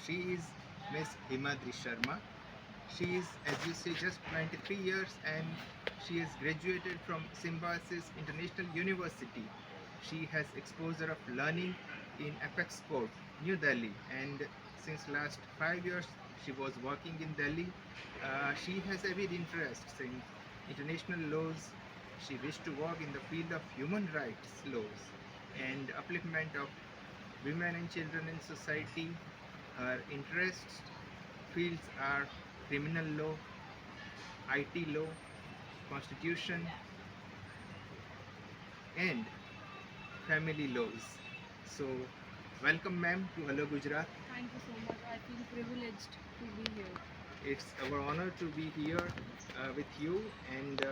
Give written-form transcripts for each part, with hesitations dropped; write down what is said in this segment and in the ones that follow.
She is Miss Himadri Sharma. She is, as you say, just 23 years and she is graduated from Symbiosis International University. She has exposure of learning in Apex Court, New Delhi, and since last 5 years she was working in Delhi. She has avid interests in international laws. She wished to work in the field of human rights laws and upliftment of women and children in society. Her interests fields are criminal law, IT law, constitution, and family laws. So, welcome, ma'am, to Hello Gujarat. Thank you so much. I feel privileged to be here. It's our honor to be here with you, and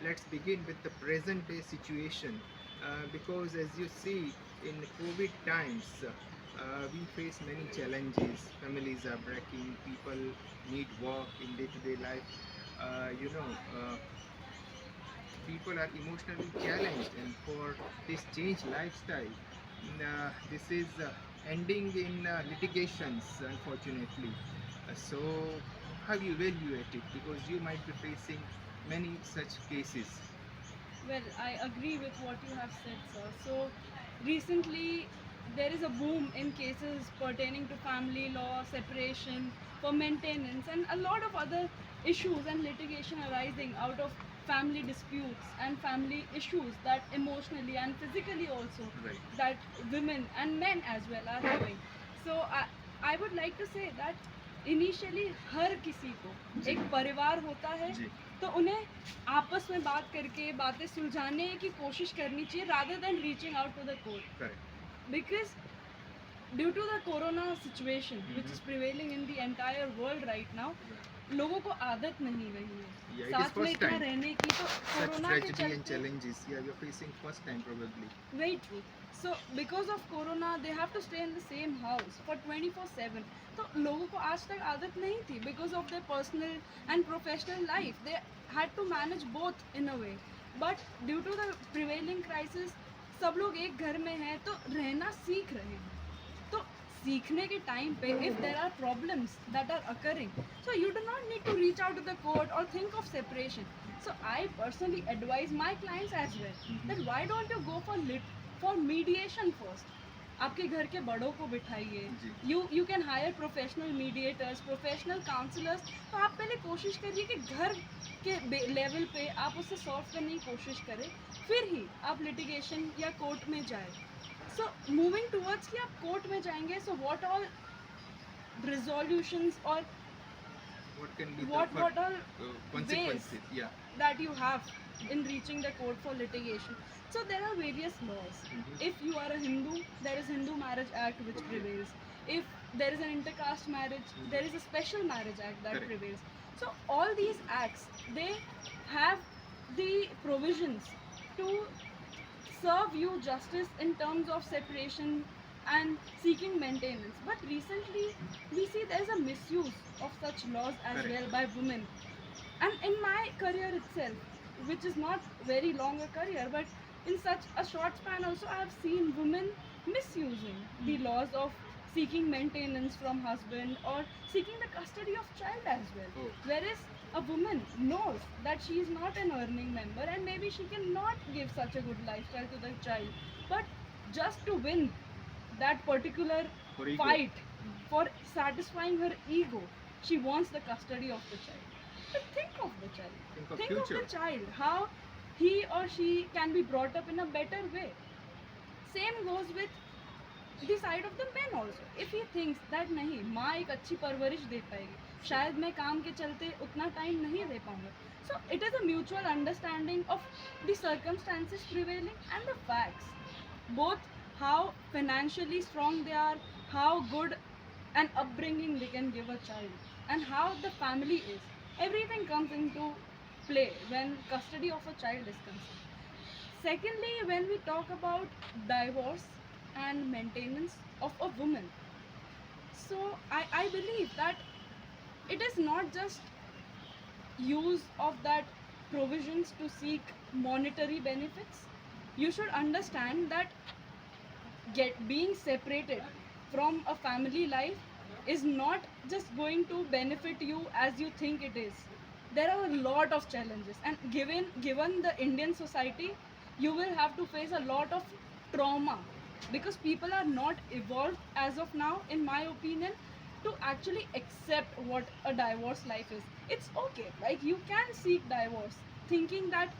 let's begin with the present day situation. Because, as you see, in COVID times, we face many challenges. Families are breaking, people need work in day to day life. Uh, you know, uh, People are emotionally challenged, and for this changed lifestyle, this is ending in litigations, unfortunately. So, how you evaluate it? Because you might be facing many such cases. Well, I agree with what you have said, sir. So, recently there is a boom in cases pertaining to family law, separation, for maintenance, and a lot of other issues and litigation arising out of family disputes and family issues that emotionally and physically also Right. that women and men as well are having. So, I would like to say that initially हर किसी को जी। एक परिवार होता है, जी। तो उन्हें आपस में बात करके बातें सुलझाने की कोशिश करनी चाहिए rather than reaching out to the court, Correct. because due to the corona situation which is Mhm. prevailing in the entire world right now, लोगों को आदत नहीं रही है Yeah, it is साथ में first इतना time. रहने की, तो Such कोरोना के tragedy and चलते challenges. Yeah, you're facing first time probably. very true. So because of corona they have to stay in the same house for 24/7. तो लोगों को आज तक आदत नहीं थी because of their personal and professional life. They had to manage both in a way. But due to the prevailing crisis, सब लोग एक घर में हैं तो रहना सीख रहे हैं. तो सीखने के टाइम पे if there are problems that are occurring, so you do not need to reach out to the court or think of separation. So I personally advise my clients as well that why don't you go for mediation first. आपके घर के बड़ों को बिठाइए. जी। You can hire professional mediators, professional counselors. तो आप पहले कोशिश करिए कि घर के लेवल पे आप उससे सॉल्व करने की कोशिश करें, फिर ही आप लिटिगेशन या कोर्ट में जाए. So moving towards कि आप कोर्ट में जाएंगे, so what all resolutions or What can be what the what all consequences? Yeah. that you have in reaching the court for litigation. So there are various laws. Mhm. If you are a Hindu, there is Hindu Marriage Act which prevails. If there is an intercaste marriage, there is a special marriage act that Correct. prevails. So all these acts, they have the provisions to serve you justice in terms of separation and seeking maintenance. But recently we see there is a misuse of such laws as Correct. well by women. And in my career itself, which is not very long a career, but in such a short span also, I have seen women misusing the laws of seeking maintenance from husband or seeking the custody of child as well. Oh. Whereas a woman knows that she is not an earning member and maybe she cannot give such a good lifestyle to the child, but just to win that particular For ego. fight, for satisfying her ego, she wants the custody of the child. But think of the child. Think of Think future. of the child, how he or she can be brought up in a better way. Same goes with the side of the men also. If he thinks that नहीं माँ एक अच्छी परवरिश दे पाएगी, शायद मैं काम के चलते उतना टाइम नहीं दे पाऊंगा. So it is a mutual understanding of the circumstances prevailing and the facts. Both how financially strong they are, how good an upbringing they can give a child, and how the family is. Everything comes into play when custody of a child is concerned. Secondly, when we talk about divorce and maintenance of a woman, so I believe that it is not just use of that provisions to seek monetary benefits. You should understand that being separated from a family life is not just going to benefit you as you think it is. There are a lot of challenges, and given the Indian society, you will have to face a lot of trauma because people are not evolved as of now, in my opinion, to actually accept what a divorce life is. It's okay, like you can seek divorce, thinking that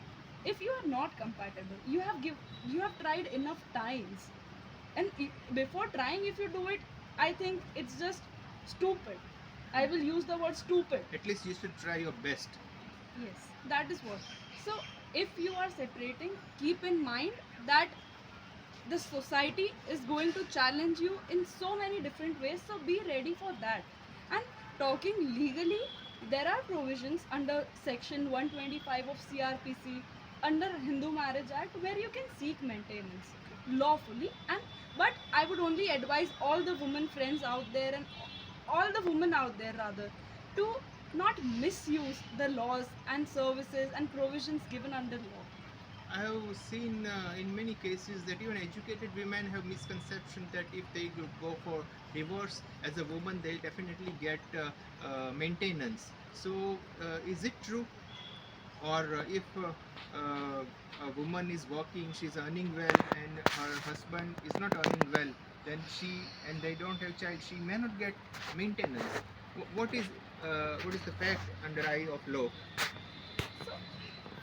if you are not compatible, you have tried enough times, and before trying, if you do it, I think it's just stupid. I will use the word stupid. At least you should try your best. Yes, that is what. So, if you are separating, keep in mind that the society is going to challenge you in so many different ways, so be ready for that. And talking legally, there are provisions under section 125 of CRPC, under Hindu Marriage Act, where you can seek maintenance lawfully. And but I would only advise all the women friends out there, and all the women out there rather, to not misuse the laws and services and provisions given under law. I have seen in many cases that even educated women have misconception that if they go for divorce as a woman, they'll definitely get maintenance. So, is it true? Or if a woman is working, she's earning well, and her husband is not earning well, then and they don't have child, she may not get maintenance. What is the fact under eye of law? So,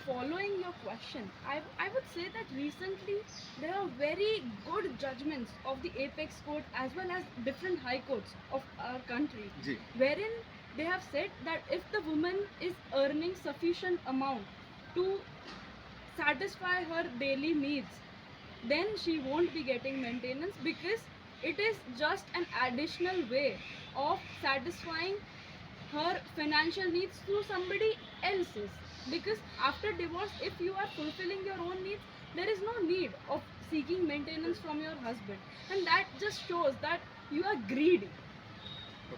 following your question, I would say that recently there are very good judgments of the Apex Court as well as different high courts of our country, Ji. wherein they have said that if the woman is earning sufficient amount to satisfy her daily needs, then she won't be getting maintenance, because it is just an additional way of satisfying her financial needs through somebody else's. Because after divorce, if you are fulfilling your own needs, there is no need of seeking maintenance from your husband, and that just shows that you are greedy.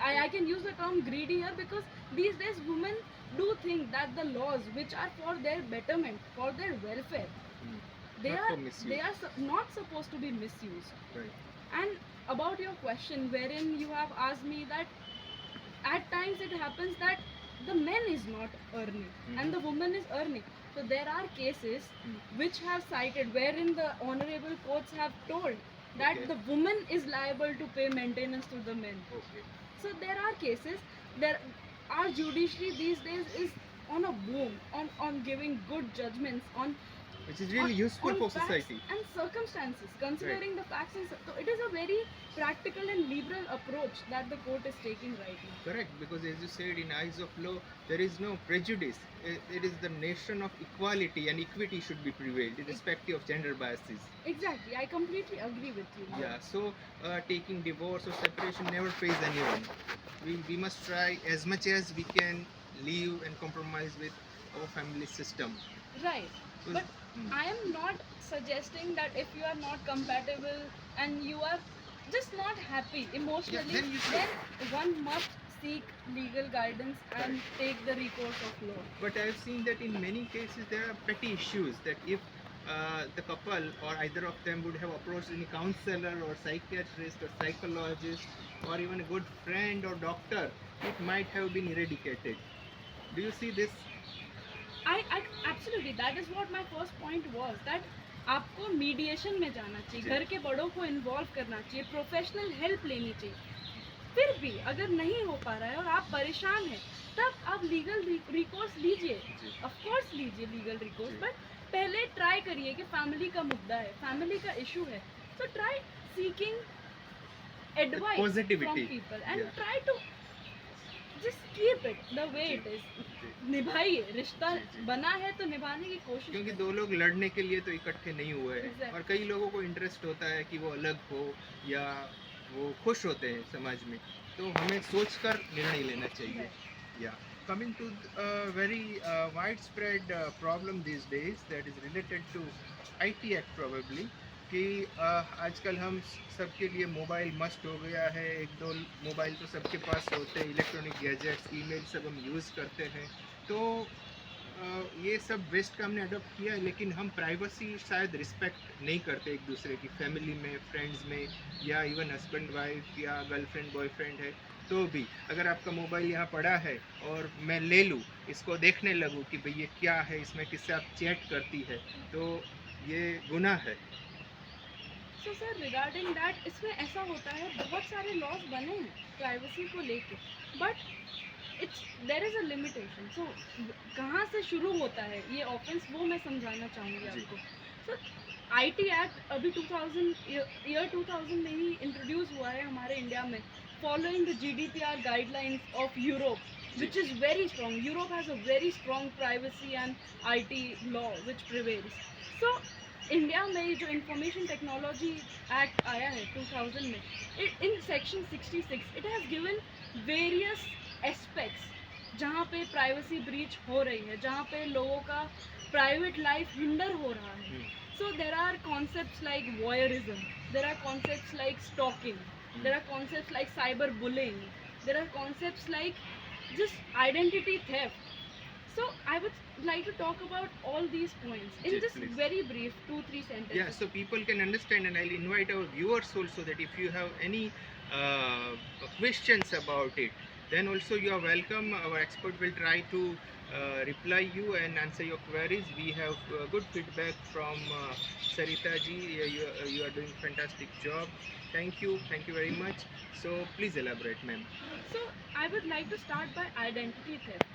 I can use the term greedy here because these days women do think that the laws which are for their betterment, for their welfare, Mm. they Not are for misuse. not supposed to be misused. Right. And about your question, wherein you have asked me that at times it happens that the man is not earning and the woman is earning. So there are cases which have cited wherein the honorable courts have told that Okay. the woman is liable to pay maintenance to the men. Okay. So there are cases. There, our judiciary these days is on a boom on giving good judgments on Which is really useful on for facts society. and circumstances, considering the facts and so it is a very practical and liberal approach that the court is taking right now. Correct, because as you said, in eyes of law, there is no prejudice. It is the nation of equality, and equity should be prevailed, irrespective of gender biases. Exactly, I completely agree with you. Yeah, so taking divorce or separation never pays anyone. We must try as much as we can live and compromise with our family system. Right. Because- But Mm. I am not suggesting that if you are not compatible and you are just not happy emotionally, then you should. then one must seek legal guidance and take the recourse of law. But I've seen that in many cases there are petty issues that if the couple or either of them would have approached any counselor or psychiatrist or psychologist or even a good friend or doctor, it might have been eradicated. Do you see this? I absolutely, that is what my first point was, that आपको mediation में जाना चाहिए, जी। घर के बड़ों को involve करना चाहिए, प्रोफेशनल हेल्प लेनी चाहिए. फिर भी अगर नहीं हो पा रहा है और आप परेशान हैं, तब आप लीगल रिकोर्स लीजिए, जी। ऑफ कोर्स लीजिए लीगल रिकोर्स, जी। बट पहले ट्राई करिए कि फैमिली का मुद्दा है, फैमिली का इशू है, तो try seeking advice from positivity. People and Yeah. Try to just keep it the way it is. निभाइए, रिश्ता जी, जी। बना है तो निभाने की कोशिश क्योंकि करिए. दो लोग लड़ने के लिए तो इकट्ठे नहीं हुए हैं Exactly. और कई लोगों को इंटरेस्ट होता है कि वो अलग हो या वो खुश होते हैं समाज में, तो हमें सोचकर निर्णय लेना चाहिए. Yeah. Coming to a very widespread problem these days that is related to IT Act probably, कि आजकल हम सबके लिए मोबाइल मस्ट हो गया है. एक दो मोबाइल तो सबके पास होते हैं, इलेक्ट्रॉनिक गैजेट्स, ईमेल सब हम यूज़ करते हैं. तो ये सब वेस्ट का हमने अडोप्ट किया है, लेकिन हम प्राइवेसी शायद रिस्पेक्ट नहीं करते एक दूसरे की, फैमिली में, फ्रेंड्स में, या इवन हस्बैंड वाइफ या गर्लफ्रेंड बॉयफ्रेंड है, तो भी अगर आपका मोबाइल यहाँ पड़ा है और मैं ले लूँ, इसको देखने लगूँ कि भाई ये क्या है, इसमें किससे आप चैट करती है, तो ये गुनाह है। सो सर रिगार्डिंग दैट इसमें ऐसा होता है, बहुत सारे लॉज बने हैं प्राइवेसी को लेके, but it's there is a limitation. So कहाँ से शुरू होता है ये ऑफेंस, वो मैं समझाना चाहूँगी जी। आपको। सो आईटी एक्ट अभी 2000 ईयर 2000 में ही इंट्रोड्यूस हुआ है हमारे इंडिया में, following the GDPR guidelines of Europe, which is very strong. Europe has a very strong privacy and IT law which prevails. So India में जो इंफॉर्मेशन टेक्नोलॉजी एक्ट आया है 2000 में, in section 66 it has given various aspects जहाँ पे privacy breach हो रही है, जहाँ पे लोगों का प्राइवेट लाइफ हिंडर हो रहा है. So there are concepts like voyeurism, there are concepts like stalking, there are concepts like cyberbullying, there are concepts like just identity theft. So I would like to talk about all these points in Yes, just please. very brief 2-3 sentences. Yeah, so people can understand, and I'll invite our viewers also that if you have any questions about it, then also you are welcome. Our expert will try to reply you and answer your queries. We have good feedback from Sarita ji. You are doing fantastic job. Thank you very much. So please elaborate, ma'am. So I would like to start by identity theft.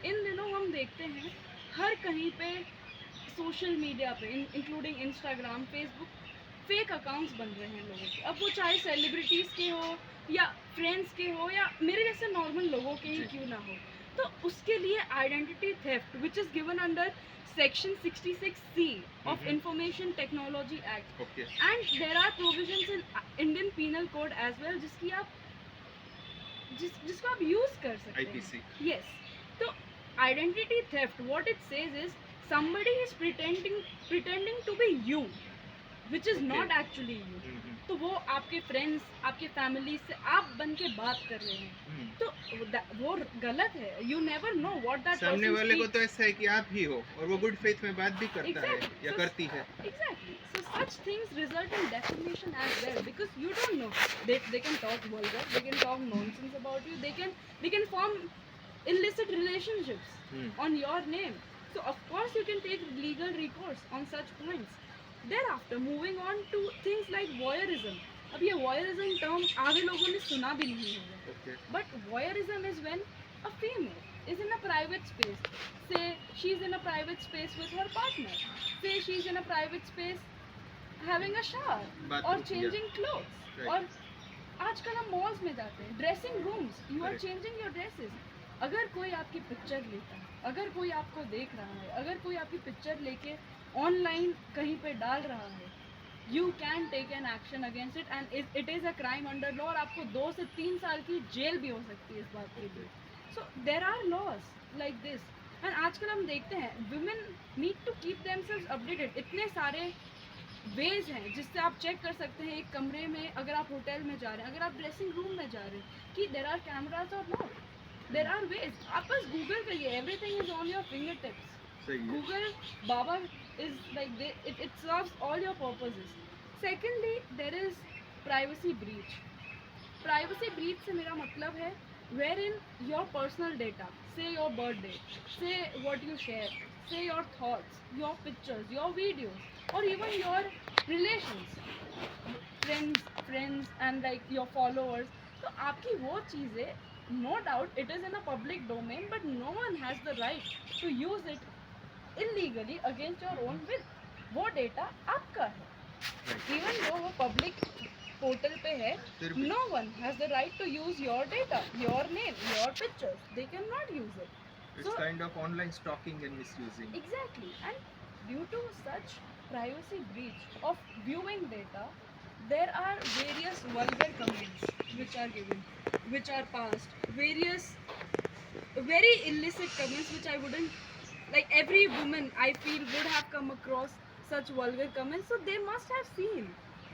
इन दिनों हम देखते हैं हर कहीं पे social media पे including Instagram, Facebook, fake accounts बन रहे हैं लोगों के. अब वो चाहे सेलिब्रिटीज़ के हो या फ्रेंड्स के हो या मेरे जैसे नॉर्मल लोगों के ही क्यों ना हो, तो उसके लिए identity theft which is given under section 66C of information technology act, Okay. And there are provisions in Indian penal code as well जिसको आप यूज़ कर सकते हैं. IPC. Yes. So identity theft, what it says is somebody is pretending to be you, which is not Okay. actually you. Mhm. तो वो आपके friends, आपके family से आप बन के बात कर रहे हैं, Mhm. तो वो गलत है. You never know what that सामने person वाले को speaks. तो ऐसा है कि आप ही हो और वो गुड फेथ में बात भी करता है Exactly. या So- करती है. Exactly. So such things result in defamation as well, because you don't know. They can talk vulgar, they can talk nonsense about you, they can form illicit relationships Hmm. on your name. So of course you can take legal recourse on such points. Thereafter moving on to things like voyeurism. अब ये voyeurism term आगे लोगों ने सुना भी नहीं होगा. Okay. But voyeurism is when a female is in a private space. Say she's in a private space with her partner. Say she's in a private space having a shower Bathroom, or yeah. changing clothes. Right. और आजकल हम malls में जाते हैं, dressing rooms, you are Correct. Changing your dresses. अगर कोई आपकी picture लेता है, अगर कोई आपको देख रहा है, अगर कोई आपकी पिक्चर लेके ऑनलाइन कहीं पे डाल रहा है, you can take an action against it and it is a crime under law, और आपको 2 से 3 साल की जेल भी हो सकती है इस बात के लिए. So there are laws like this. And आजकल हम देखते हैं women need to keep themselves updated. इतने सारे वेज हैं जिससे आप चेक कर सकते हैं एक कमरे में, अगर आप होटल में जा रहे हैं, अगर आप ड्रेसिंग रूम में जा रहे हैं, कि देर आर कैमराज और नॉट. There are ways. आप बस गूगल करिए, everything is on your finger tips. सही है. Google Baba is like it serves all your purposes. Secondly, there is privacy breach. Privacy breach से मेरा मतलब है wherein your personal data, say your birthday, say what you share, say your thoughts, your pictures, your videos, or even your relations, friends and like your followers. तो आपकी वो चीज़ें, no doubt it is in a public domain, but no one has the right to use it illegally against your own will. वो data आपका है, Right. Even जो वो public portal पे है, फिर भी- no one has the right to use your data, your name, your pictures. They cannot use it. It's kind of online stalking and misusing. Exactly. And due to such privacy breach of viewing data, there are various vulgar comments which are given, which are passed, various very illicit comments which I wouldn't like. Every woman I feel would have come across such vulgar comments, so they must have seen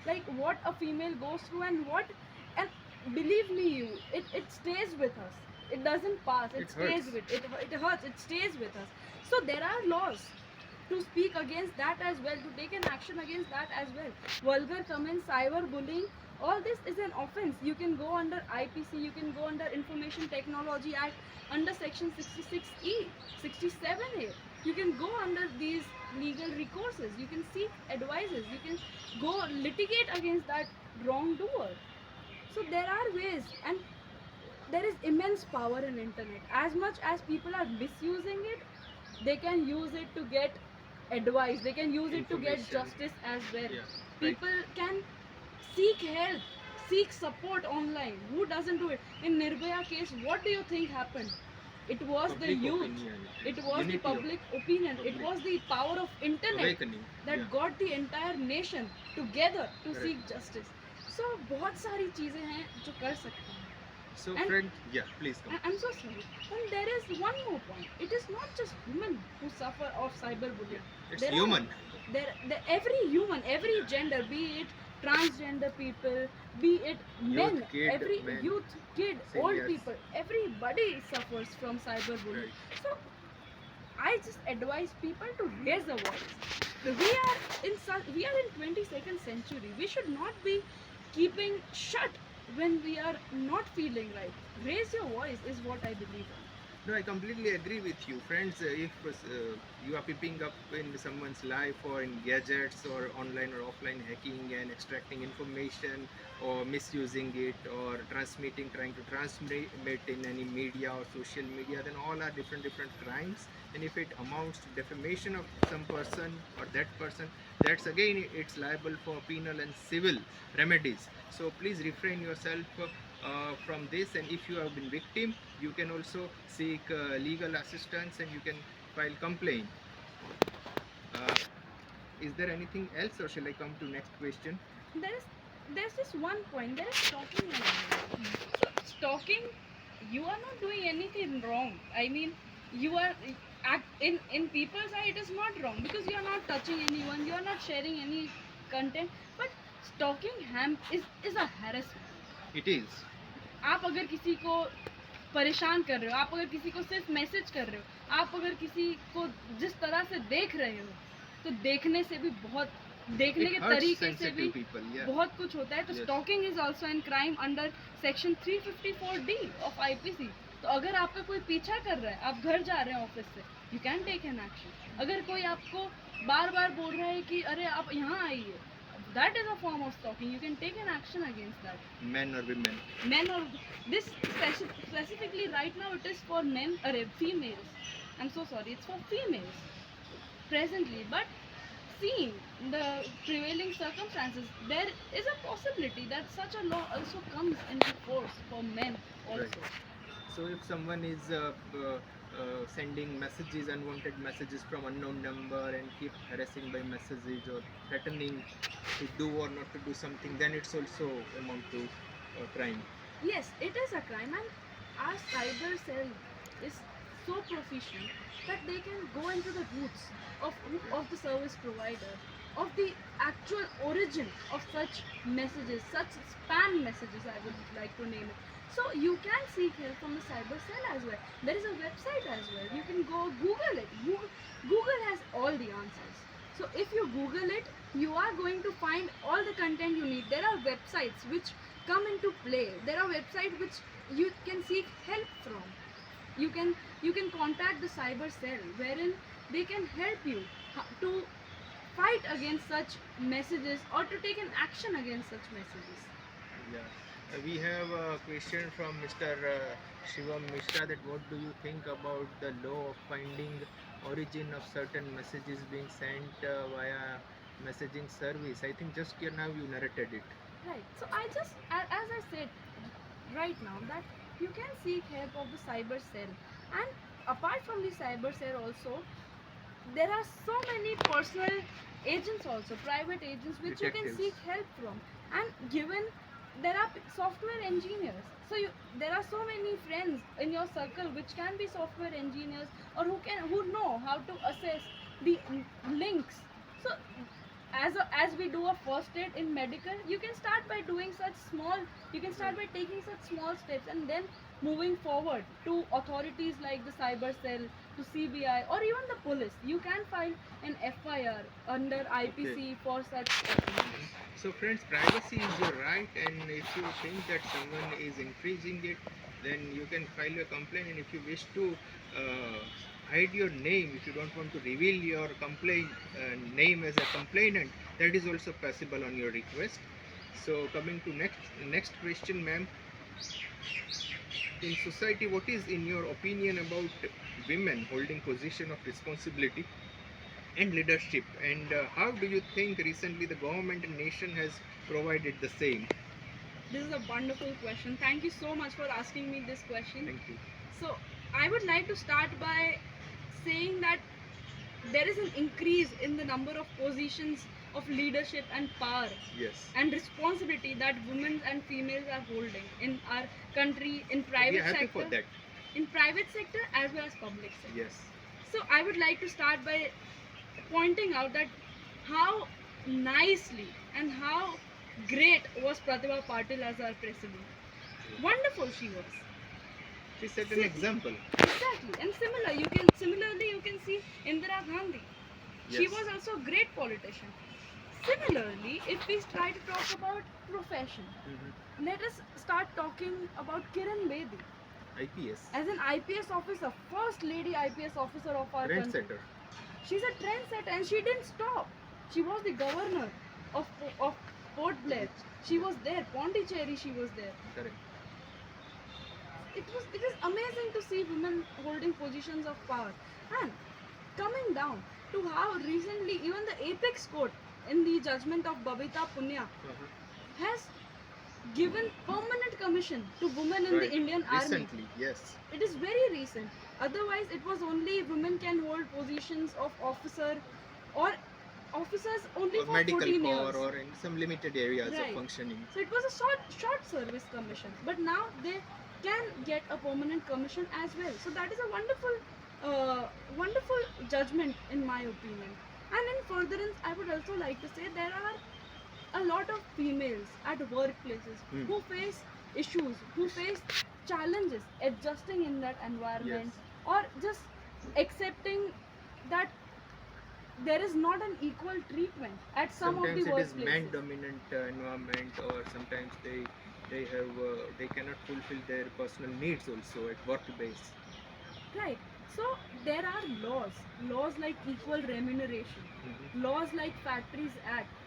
like what a female goes through and what, and believe me you, it stays with us. It doesn't pass, it It stays hurts. with it hurts, it stays with us. So there are laws to speak against that as well, to take an action against that as well. Vulgar comments, cyberbullying, All this is an offense. You can go under IPC, you can go under Information Technology Act, under section 66E, 67A. You can go under these legal recourses, you can seek advices, you can go litigate against that wrongdoer. So there are ways, and there is immense power in internet. As much as people are misusing it, they can use it to get advice, they can use it to get Information. justice as well. Yeah, right. People can seek help, seek support online. Who doesn't do it? In Nirbhaya case, what do you think happened? It was the Public youth, opinion. it was Unity the of public opinion, it public was the power of internet awakening. that Yeah. got the entire nation together to Correct. seek justice. So बहुत सारी चीजें हैं जो कर सकते हैं. So And- friend, yeah, please come. I'm so sorry. And there is one more point. It is not just women who suffer of cyberbullying. It's There are- human. Every human, every gender, be it transgender people, be it men, kid, every men, youth, kid, old seniors. people, everybody suffers from cyberbullying. Right. So I just advise people to raise a voice. We are in 22nd century. We should not be keeping shut when we are not feeling right. Raise your voice is what I believe in. No, I completely agree with you, friends. If you are peeping up in someone's life or in gadgets or online or offline hacking and extracting information or misusing it or trying to transmit it in any media or social media, then all are different crimes. And if it amounts to defamation of some person or that person, that's again it's liable for penal and civil remedies. So please refrain yourself from this, and if you have been victim, you can also seek legal assistance and you can file complaint. Is there anything else, or shall I come to next question? There's this one point. There is stalking. So stalking, you are not doing anything wrong. I mean, you are in people's eye it is not wrong because you are not touching anyone, you are not sharing any content. But stalking is a harassment. It is. आप अगर किसी को परेशान कर रहे हो, आप अगर किसी को सिर्फ मैसेज कर रहे हो, आप अगर किसी को जिस तरह से देख रहे हो, तो देखने से भी बहुत देखने It के hurts तरीके से sensitive भी people, yeah. बहुत कुछ होता है. तो Yes. Stalking is also an crime under section 354D of IPC. तो अगर आपका कोई पीछा कर रहा है, आप घर जा रहे हैं ऑफिस से, you can take an action. अगर कोई आपको बार बार बोल रहा है कि अरे आप यहाँ आइए, that is a form of stalking. You can take an action against that. Men or women. Men or this specifically right now it is for men or females. I'm so sorry, it's for females presently. But seeing the prevailing circumstances, there is a possibility that such a law also comes into force for men also. Right. So if someone is sending messages, unwanted messages from unknown number, and keep harassing by messages or threatening to do or not to do something, then it's also amount to crime. Yes, it is a crime, and our cyber cell is so proficient that they can go into the roots of the service provider, of the actual origin of such messages, such spam messages, I would like to name it. So you can seek help from the cyber cell as well. There is a website as well. You can go Google it. Google has all the answers. So if you Google it, you are going to find all the content you need. There are websites which come into play. There are websites which you can seek help from. You can contact the cyber cell wherein they can help you to fight against such messages or to take an action against such messages. Yeah. We have a question from Mr. Shivam Mishra, that what do you think about the law of finding origin of certain messages being sent via messaging service? I think just here now you narrated it. Right. So I just, as I said right now, that you can seek help of the cyber cell, and apart from the cyber cell also, there are so many personal agents also, private agents, which you can Detectives. seek help from. And given there are software engineers, so there are so many friends in your circle which can be software engineers, or who know how to assess the links. So as we do a first aid in medical, you can start by doing you can start by taking such small steps, and then moving forward to authorities like the cyber cell, to CBI, or even the police. You can file an FIR under IPC for such offenses. So friends, privacy is your right, and if you think that someone is infringing it, then you can file a complaint. And if you wish to hide your name, if you don't want to reveal your name as a complainant, that is also possible on your request. So coming to next question, ma'am. In society, what is in your opinion about women holding position of responsibility and leadership, and how do you think recently the government and nation has provided the same? This is a wonderful question. Thank you so much for asking me this question. Thank you. So, I would like to start by saying that there is an increase in the number of positions of leadership and power Yes. and responsibility that women and females are holding in our country, in We private are happy sector, for that. in private sector as well as public sector. Yes. So I would like to start by pointing out that how nicely and how great was Pratibha Patil as our president. Wonderful she was. She set an example. Exactly. And similarly you can see Indira Gandhi. She Yes. was also a great politician. Similarly, if we try to talk about profession, Mhm. let us start talking about Kiran Bedi IPS. as an IPS officer, first lady IPS officer of our country. Trendsetter. She's a trendsetter and she didn't stop. She was the governor of Port Blair. She was there. Pondicherry, she was there. Correct. It is amazing to see women holding positions of power. And coming down to how recently even the apex court in the judgment of Babita Punya Uh-huh. has given permanent commission to women in Right. the Indian army. Recently, yes. It is very recent. Otherwise, it was only women can hold positions of officer or officers only Or for medical 14 corps, years. or in some limited areas of Right. functioning. So it was a short service commission, but now they can get a permanent commission as well. So that is a wonderful judgment in my opinion. And in furtherance, I would also like to say there are a lot of females at workplaces Hmm. who face issues, who face challenges adjusting in that environment, or just accepting that there is not an equal treatment at some Sometimes of the it is workplaces. man dominant environment, or sometimes they cannot fulfill their personal needs also at work base. Right. So there are laws like equal remuneration, Mhm. laws like Factories Act.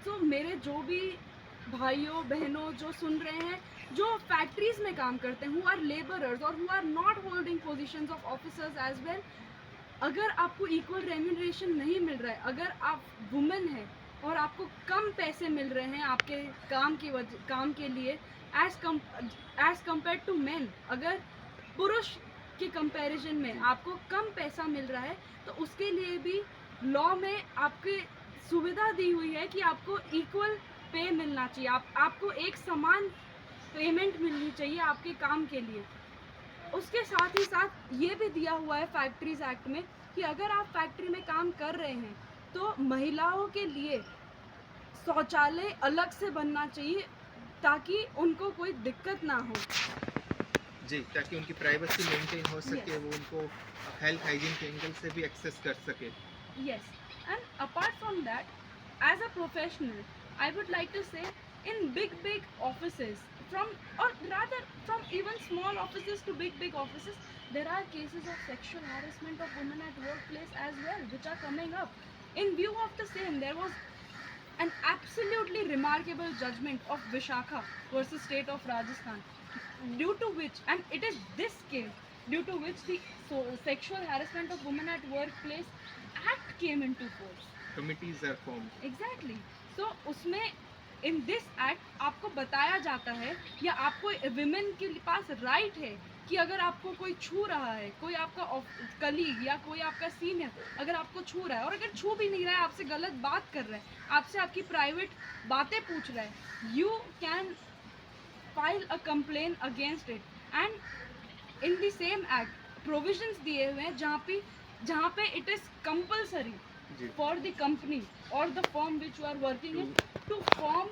So मेरे जो भी भाइयों बहनों जो सुन रहे हैं, जो factories में काम करते हैं, who are laborers or who are not holding positions of officers as well, अगर आपको इक्वल रेम्यूनरेशन नहीं मिल रहा है, अगर आप वुमेन हैं और आपको कम पैसे मिल रहे हैं आपके काम के लिए एज कम्पेयर टू मेन, अगर पुरुष के कंपैरिजन में आपको कम पैसा मिल रहा है, तो उसके लिए भी लॉ में आपके सुविधा दी हुई है कि आपको इक्वल पे मिलना चाहिए, आपको एक समान पेमेंट मिलनी चाहिए आपके काम के लिए। उसके साथ ही साथ ये भी दिया हुआ है फैक्ट्रीज एक्ट में कि अगर आप फैक्ट्री में काम कर रहे हैं तो महिलाओं के लिए शौचालय अलग से बनना चाहिए ताकि उनको कोई दिक्कत ना हो। जी, ताकि उनकी प्राइवेसी मेंटेन हो सके, Yes. वो उनको हेल्थ हाइजीन के एंगल से भी एक्सेस कर सके. Yes, and apart from that, as a professional, I would like to say in big offices, from even small offices to big offices, there are cases of sexual harassment of women at workplace as well, which are coming up. In view of the same, there was an absolutely remarkable judgment of Vishakha versus state of Rajasthan, due to which, and it is this case, due to which the sexual harassment of women at workplace act came into force. Committees are formed. Exactly. So उसमें in this act आपको बताया जाता है या आपको women के पास right है कि अगर आपको कोई छू रहा है, कोई आपका कलीग या कोई आपका सीनियर अगर आपको छू रहा है, और अगर छू भी नहीं रहा है, आपसे गलत बात कर रहा है, आपसे आपकी प्राइवेट बातें पूछ रहा है, you can file a complaint against it. And in the same act provisions दिए हुए हैं जहाँ पे it is compulsory जी. for the company or the firm which you are working in to form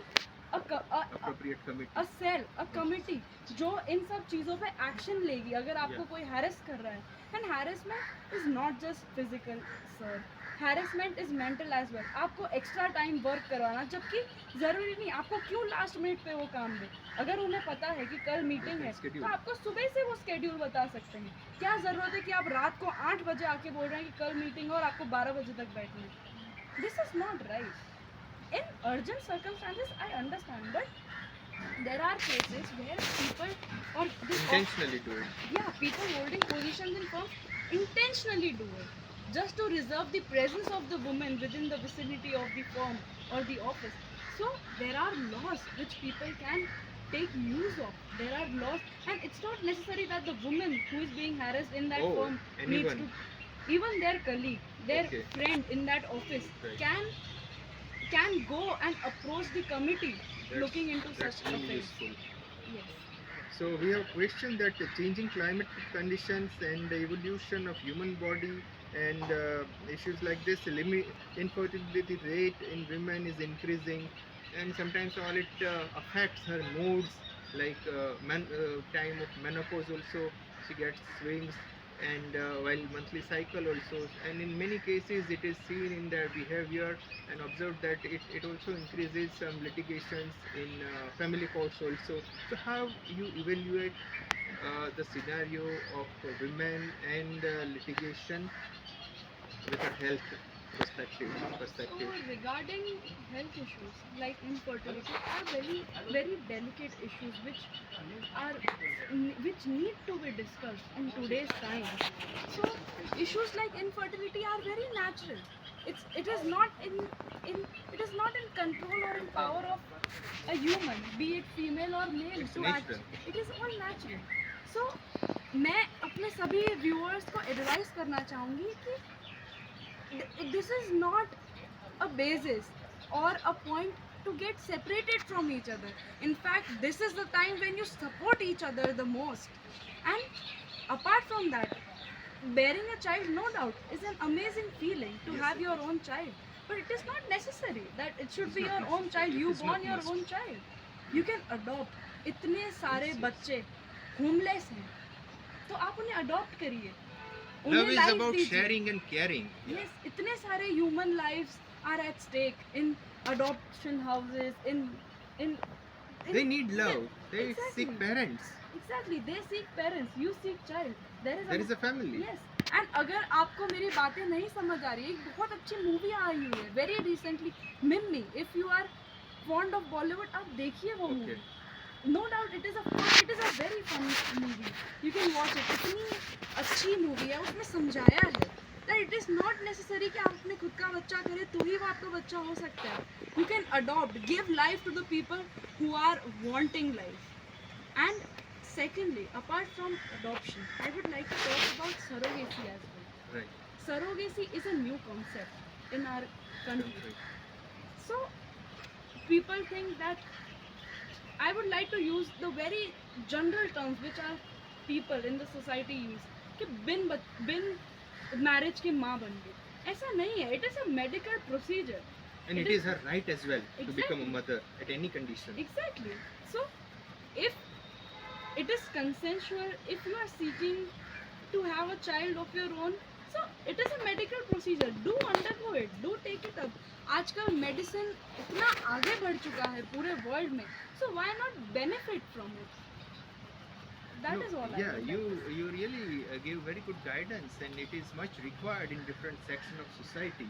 appropriate committee. A cell, a committee जो इन सब चीज़ों पे एक्शन लेगी अगर आपको Yeah. कोई हैरेस कर रहा है. And harassment is not just physical sir, harassment is mental as well. आपको एक्स्ट्रा टाइम वर्क करवाना, जबकि ज़रूरी नहीं आपको क्यों लास्ट मिनट पे वो काम दे. अगर उन्हें पता है कि कल मीटिंग है तो Schedule. आपको सुबह से वो स्केड्यूल बता सकते हैं. क्या ज़रूरत है कि आप रात को 8 बजे आके बोल रहे हैं कि कल मीटिंग है और आपको 12 बजे तक बैठना है. This is not right. In urgent circumstances, I understand, but there are cases where people or this Intentionally do it. yeah, people holding positions in firms intentionally do it just to reserve the presence of the woman within the vicinity of the firm or the office. So there are laws which people can take use of. There are laws, and it's not necessary that the woman who is being harassed in that Oh, firm anyone. needs to, even their colleague, their Okay. friend in that office Right. can go and approach the committee That's- looking into That's such really offense. useful. Yes. So we have questioned that the changing climate conditions and the evolution of human body and issues like this, infertility rate in women is increasing, and sometimes all it affects her moods, like time of menopause also she gets swings, and while monthly cycle also, and in many cases it is seen in their behavior and observed that it also increases some litigations in family courts also. So how you evaluate the scenario of women and litigation with a health perspective? So regarding health issues like infertility are very delicate issues which need to be discussed in today's time. So issues like infertility are very natural. It is not in control or in power of a human, be it female or male. It's to natural. it is all natural. So मैं अपने सभी viewers को advice करना चाहूँगी कि this is not a basis or a point to get separated from each other. In fact, this is the time when you support each other the most. And apart from that, bearing a child, no doubt, is an amazing feeling to Yes. have your own child. But it is not necessary that it should It's be not your own child. necessary. You It's not born your must. own child. You can adopt. इतने सारे Yes, yes. बच्चे homeless हैं, तो आप उन्हें adopt करिए. Love उन्हें is life about दीजिए. sharing and caring. Yes, इतने सारे human lives are at stake in adoption houses, in They need love. They Exactly. seek parents. Exactly, they seek parents, you seek child. There is a family. Yes, and अगर आपको मेरी बातें नहीं समझ आ रही, एक बहुत अच्छी मूवी आई हुई है very recently, मिम्मी. If you are fond of Bollywood, आप देखिए वो Okay. Movie. No doubt it is a very fun movie. You can watch it. इतनी अच्छी मूवी है, उसमें समझाया है that it is not necessary कि आप अपने खुद का बच्चा करें तो ही वो आपका बच्चा हो सकता है. You can adopt, give life to the people who are wanting life. And secondly, apart from adoption, I would like to talk about surrogacy as well. Right. Surrogacy is a new concept in our country. Right. So people think that I would like to use the very general terms which our people in the society use कि बिन marriage के माँ बन गई. ऐसा नहीं है. It is a medical procedure. And it is her right as well to become a Exactly. mother at any condition. Exactly. So if it is consensual, if you are seeking to have a child of your own, so it is a medical procedure. Do undergo it. Do take it up. आजकल medicine इतना आगे बढ़ चुका है पूरे world में, so why not benefit from it? That No, is all. yeah, I would you like to say. you really give very good guidance, and it is much required in different sections of society.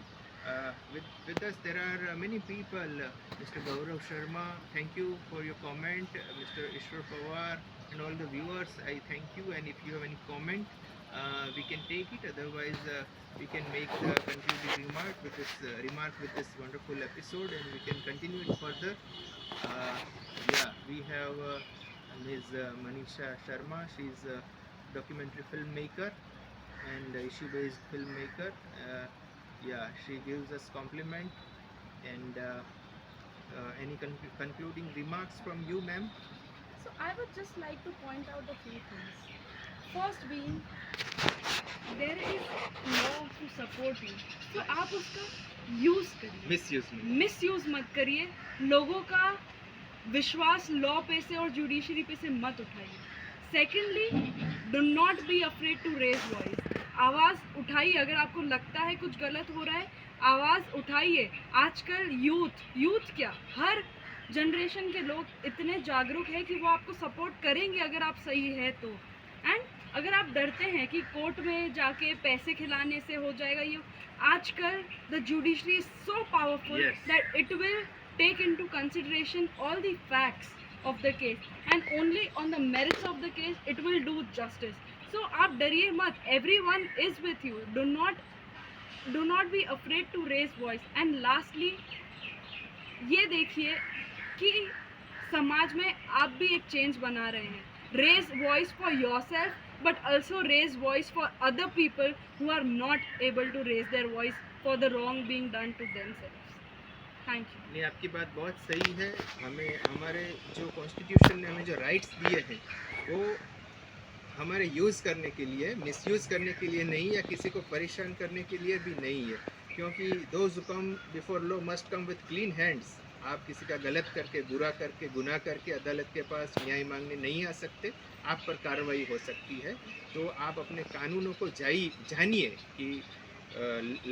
With us there are many people. Mr. Gaurav Sharma, thank you for your comment. Mr. Ishwar Pawar and all the viewers, I thank you. And if you have any comment, we can take it. Otherwise, we can make the concluding remark with this wonderful episode, and we can continue it further. We have Ms. Manisha Sharma. She's a documentary filmmaker and issue-based filmmaker. She gives us compliment. And any concluding remarks from you, ma'am? So I would just like to point out a few things. First being, there is law to support you. तो आप उसका use करिए, Misuse me. Misuse मत करिए. लोगों का विश्वास law पे से और जुडिशरी पे से मत उठाइए. Secondly, do not be afraid to raise voice. आवाज़ उठाइए. अगर आपको लगता है कुछ गलत हो रहा है, आवाज़ उठाइए. आजकल यूथ क्या, हर जनरेशन के लोग इतने जागरूक हैं कि वो आपको सपोर्ट करेंगे अगर आप सही है तो. एंड अगर आप डरते हैं कि कोर्ट में जाके पैसे खिलाने से हो जाएगा ये, आजकल the judiciary is so powerful Yes. that it will take into consideration all the facts of the case and only on the merits of the case it will do justice. So आप डरिए मत. Everyone is with you. Do not be afraid to raise voice. And lastly, ये देखिए कि समाज में आप भी एक चेंज बना रहे हैं. Raise voice for yourself but also raise voice for other people who are not able to raise their voice for the wrong being done to themselves. Thank you. नहीं, आपकी बात बहुत सही है. हमें हमारे जो कॉन्स्टिट्यूशन ने हमें जो राइट्स दिए हैं वो हमारे यूज़ करने के लिए, मिसयूज़ करने के लिए नहीं, या किसी को परेशान करने के लिए भी नहीं है. क्योंकि those who come before law must come with clean hands. आप किसी का गलत करके, बुरा करके, गुनाह करके अदालत के पास न्याय मांगने नहीं आ सकते. आप पर कार्रवाई हो सकती है. तो आप अपने कानूनों को जानिए कि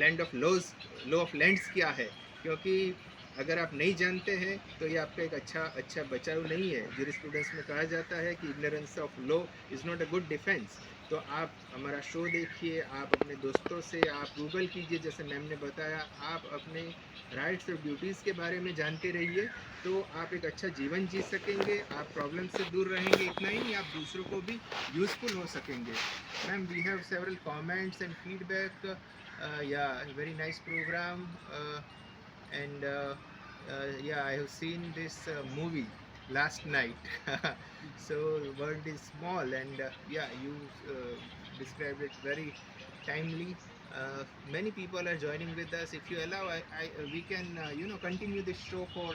land of laws, law of lands क्या है. क्योंकि अगर आप नहीं जानते हैं तो ये आपका एक अच्छा बचाव नहीं है. जूरिस्प्रूडेंस में कहा जाता है कि ignorance of law is not a good defence. तो आप हमारा शो देखिए, आप अपने दोस्तों से, आप गूगल कीजिए जैसे मैम ने बताया, आप अपने राइट्स और ड्यूटीज़ के बारे में जानते रहिए. तो आप एक अच्छा जीवन जी सकेंगे, आप प्रॉब्लम से दूर रहेंगे. इतना ही नहीं, आप दूसरों को भी यूज़फुल हो सकेंगे. Ma'am, we have several comments and feedback. Yeah very nice programme. And yeah, I have seen this movie last night. So the world is small, and yeah, you described it very timely. Many people are joining with us. If you allow, we can continue this show for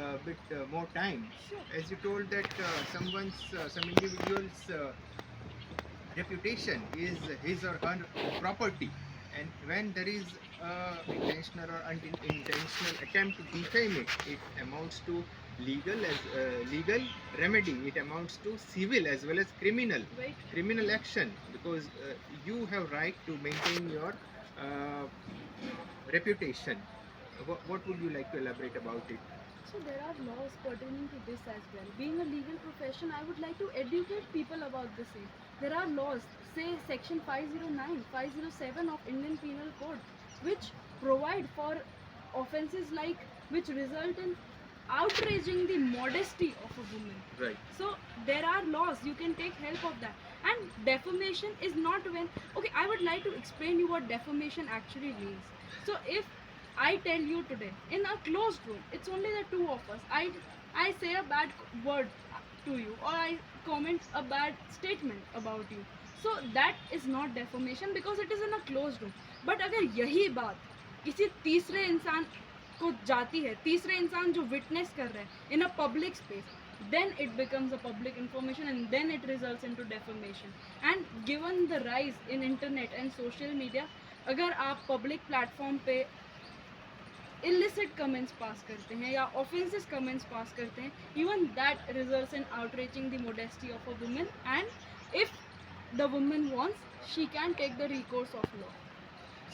a bit more time. Sure. As you told that some individual's reputation is his or her property, and when there is intentional or unintentional attempt to defame it, it amounts to legal remedy. It amounts to civil as well as criminal action, because you have right to maintain your reputation. What would you like to elaborate about it? So there are laws pertaining to this as well. Being a legal profession, I would like to educate people about the same. There are laws, say section 509, 507 of Indian Penal Code, which provide for offences like which result in outraging the modesty of a woman. Right. So there are laws, you can take help of that. And defamation is not when, okay, I would like to explain you what defamation actually means. So if I tell you today in a closed room, it's only the two of us, I say a bad word to you, or I comment a bad statement about you, so that is not defamation because it is in a closed room. But अगर यही बात किसी तीसरे इंसान को जाती है, तीसरे इंसान जो विटनेस कर रहे हैं in a public space, then it becomes a public information and then it results into defamation. And given the rise in internet and social media, अगर आप public platform पे illicit comments pass करते हैं या offensive comments pass करते हैं, even that results in outraging the modesty of a woman, and if the woman wants, she can take the recourse of law.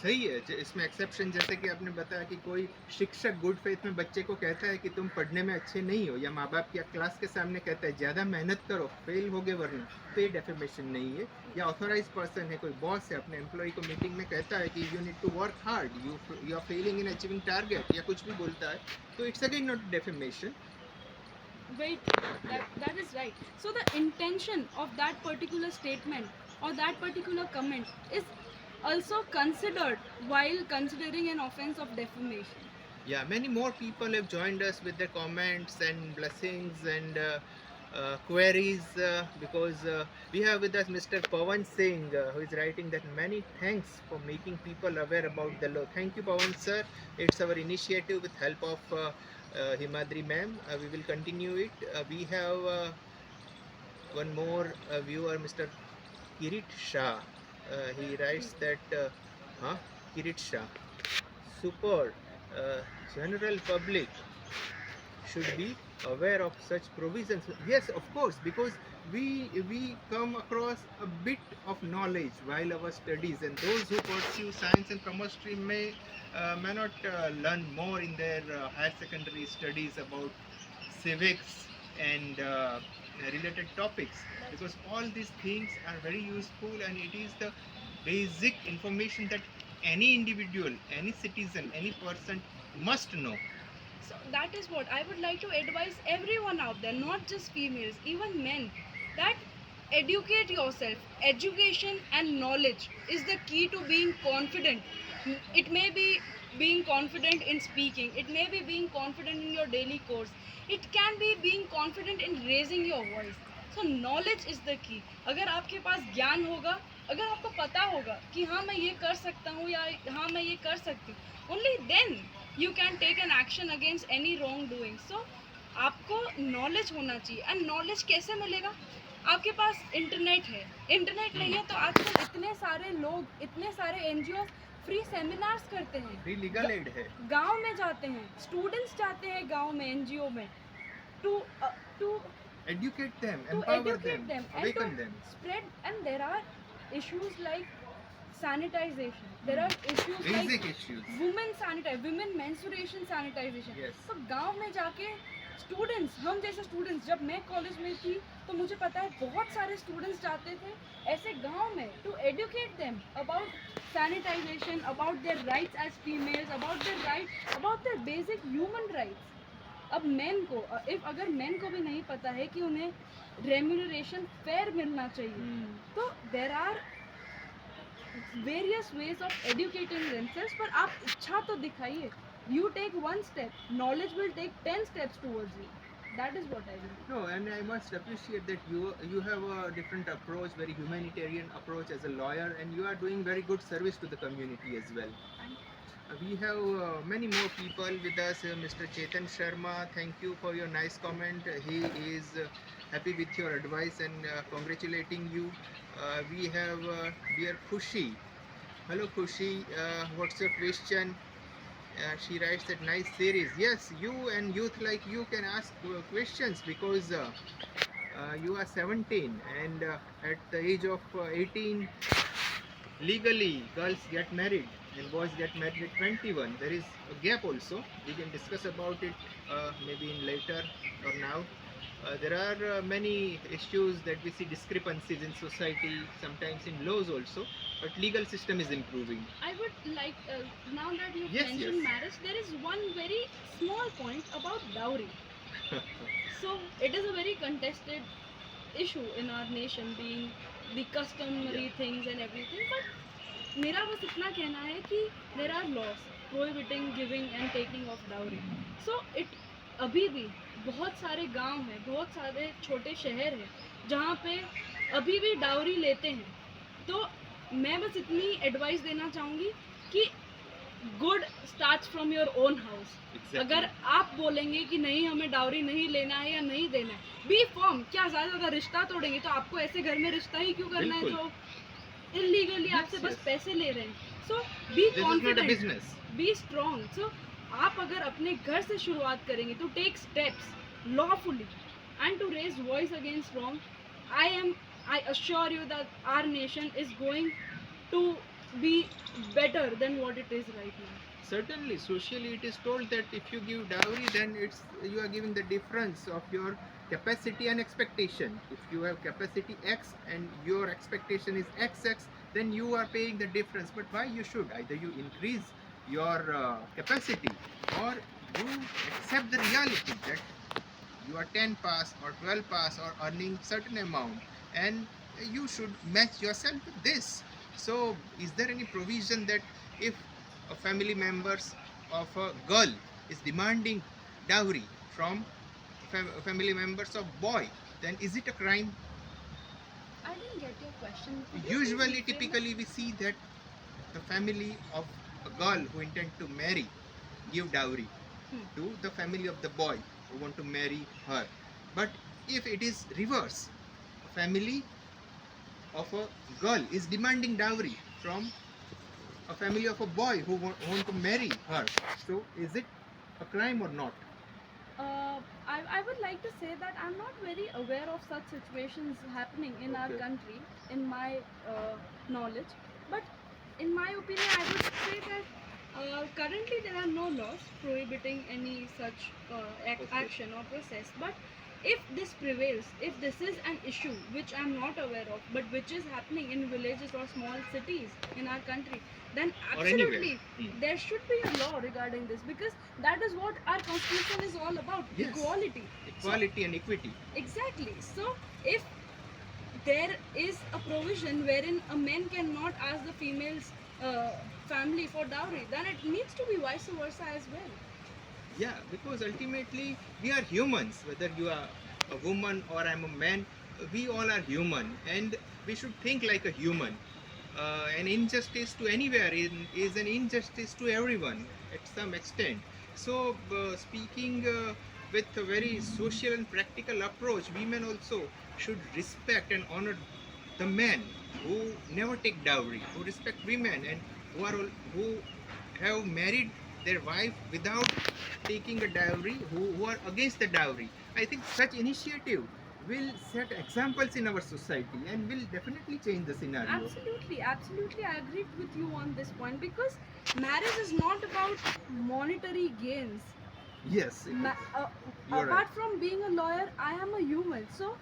सही है. इसमें एक्सेप्शन, जैसे कि आपने बताया कि कोई शिक्षक गुड फेथ में बच्चे को कहता है कि तुम पढ़ने में अच्छे नहीं हो, या माँ बाप की क्लास के सामने कहता है ज़्यादा मेहनत करो, फेल होगे वरना, तो ये डेफेमेशन नहीं है. या ऑथोराइज पर्सन है, कोई बॉस है, अपने एम्प्लॉय को मीटिंग में कहता है कि you need to work hard, you are failing in achieving target, या कुछ भी बोलता है, तो it's again not defamation. Wait, that is right. So the intention of that particular statement or that particular comment is also considered while considering an offense of defamation. Yeah, many more people have joined us with their comments and blessings and queries, because we have with us Mr. Pawan Singh, who is writing that many thanks for making people aware about the law. Thank you, Pawan sir. It's our initiative with help of Himadri ma'am. We will continue it. We have one more viewer, Mr. Kirit Shah. He writes that Kirit Shah, super, general public should be aware of such provisions. Yes, of course, because we come across a bit of knowledge while our studies, and those who pursue science and commerce stream may not learn more in their higher secondary studies about civics and related topics, because all these things are very useful, and it is the basic information that any individual, any citizen, any person must know. So that is what I would like to advise everyone out there, not just females, even men, that educate yourself. Education and knowledge is the key to being confident. It may be being confident in speaking, it may be being confident in your daily course, it can be being confident in raising your voice. So knowledge is the key. अगर आपके पास ज्ञान होगा, अगर आपको पता होगा कि हाँ मैं ये कर सकता हूँ या हाँ मैं ये कर सकती हूँ, only then you can take an action against any wrongdoing. So आपको नॉलेज होना चाहिए. एंड नॉलेज कैसे मिलेगा? आपके पास इंटरनेट है. इंटरनेट नहीं है तो आजकल इतने सारे लोग, इतने सारे एनजीओ फ्री सेमिनार्स करते हैं, फ्री लीगल एड है. गांव में जाते हैं, स्टूडेंट्स जाते हैं गांव में एनजीओ में to to Educate them, to empower educate them and awaken to them. spread. And there are issues like sanitization, there are issues like Basic issues. women menstruation sanitization. Yes. तो गांव में जाके students, हम जैसे students, जब मैं college में थी तो मुझे पता है बहुत सारे स्टूडेंट्स जाते थे ऐसे गांव में to educate them about sanitization, about their rights as females, about their right, about their basic human rights. अब मेन को, अगर मेन को भी नहीं पता है कि उन्हें रेम्यूनरेशन फेयर मिलना चाहिए, तो there are various ways of educating themselves. पर आप इच्छा तो दिखाइए. You take one step, knowledge will take 10 steps towards you. That is what I will. No, and I must appreciate that you have a different approach, very humanitarian approach as a lawyer, and you are doing very good service to the community as well. We have many more people with us. Mr. Chetan Sharma, thank you for your nice comment. He is happy with your advice and congratulating you. We have dear Khushi. Hello Khushi, what's your question? She writes that nice series. Yes, you and youth like you can ask questions, because you are 17, and at the age of 18, legally girls get married and boys get married at 21. There is a gap also. We can discuss about it maybe in later or now. There are many issues that we see discrepancies in society, sometimes in laws also, but legal system is improving. I would like, now that you Yes, mentioned yes. marriage, there is one very small point about dowry. So it is a very contested issue in our nation, being the customary Yeah. things and everything. But मेरा बस इतना कहना है कि there are laws prohibiting giving and taking of dowry. So it अभी भी बहुत सारे गांव हैं, बहुत सारे छोटे शहर हैं जहाँ पे अभी भी डाउरी लेते हैं. तो मैं बस इतनी एडवाइस देना चाहूँगी कि good starts from your own house. Exactly. अगर आप बोलेंगे कि नहीं हमें डाउरी नहीं लेना है या नहीं देना है, बी फॉर्म. क्या ज़्यादा रिश्ता तोड़ेंगे तो आपको ऐसे घर में रिश्ता ही क्यों करना है बिल्कुल. जो इलीगली Yes, आपसे बस yes. पैसे ले रहे हैं. So be This is not a confident, business. Be strong. So आप अगर अपने घर से शुरुआत करेंगे तो take steps lawfully and to raise voice against wrong. I assure you that our nation is going to be better than what it is right now. Certainly, socially it is told that if you give dowry, then you are giving the difference of your capacity and expectation. If you have capacity X and your expectation is XX, then you are paying the difference. But why you should? Either you increase your capacity, or you accept the reality that you are 10 pass or 12 pass or earning certain amount, and you should match yourself with this. So is there any provision that if a family members of a girl is demanding dowry from family members of boy, then is it a crime? I didn't get your question. Could you please Usually, repeat it? typically we see that the family of a girl who intend to marry give dowry to the family of the boy who want to marry her. But if it is reverse, a family of a girl is demanding dowry from a family of a boy who want to marry her, so is it a crime or not? I would like to say that I'm not very aware of such situations happening in our Okay. country, in my knowledge. But in my opinion, I would say that currently there are no laws prohibiting any such Okay. action or process. But if this prevails, if this is an issue which I'm not aware of, but which is happening in villages or small cities in our country, then Or anywhere. absolutely there should be a law regarding this, because that is what our constitution is all about. Yes. Equality. Equality and equity. Exactly. So if there is a provision wherein a man cannot ask the female's family for dowry, then it needs to be vice versa as well. Yeah, because ultimately we are humans. Whether you are a woman or I'm a man, we all are human, and we should think like a human. An injustice to anywhere is an injustice to everyone at some extent. So, speaking with a very social and practical approach, women also should respect and honor the men who never take dowry, who respect women, and who have married their wife without taking a dowry, who are against the dowry. I think such initiative will set examples in our society and will definitely change the scenario. Absolutely, absolutely, I agree with you on this point, because marriage is not about monetary gains. Yes, it is. You are Apart right. from being a lawyer, I am a human. So